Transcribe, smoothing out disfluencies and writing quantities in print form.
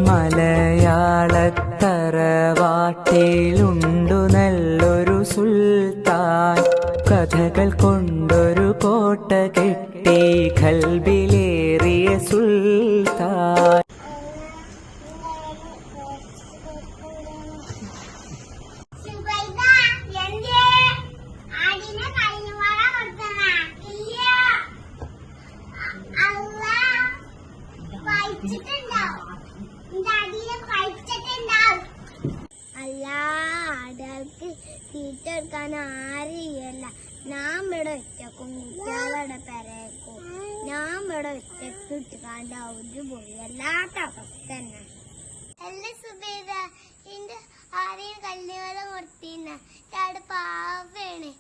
മലയാളത്തറവാട്ടിലുണ്ടു നല്ലൊരു സുൽത്താൻ. കഥകൾ കൊണ്ടൊരു കോട്ട കെട്ടി ഖൽബിലേറിയ സുൽത്താൻ. അല്ല ആടൾക്ക് തീറ്റ എടുക്കാൻ ആരെയല്ല. ഞാൻ ഇവിടെ ഒറ്റക്കും കുട്ടികളവിടെ പെരേക്കും. ഞാൻ ഇവിടെ ഒറ്റക്ക് ഇട്ടുകാണ്ട് അവര് പോയി. വല്ലാത്ത അവസ്ഥ തന്നെ. അല്ല സുബൈദ, എന്റെ ആരെയും കല്യാണം കൊടുത്തിന്ന പാവാണ്.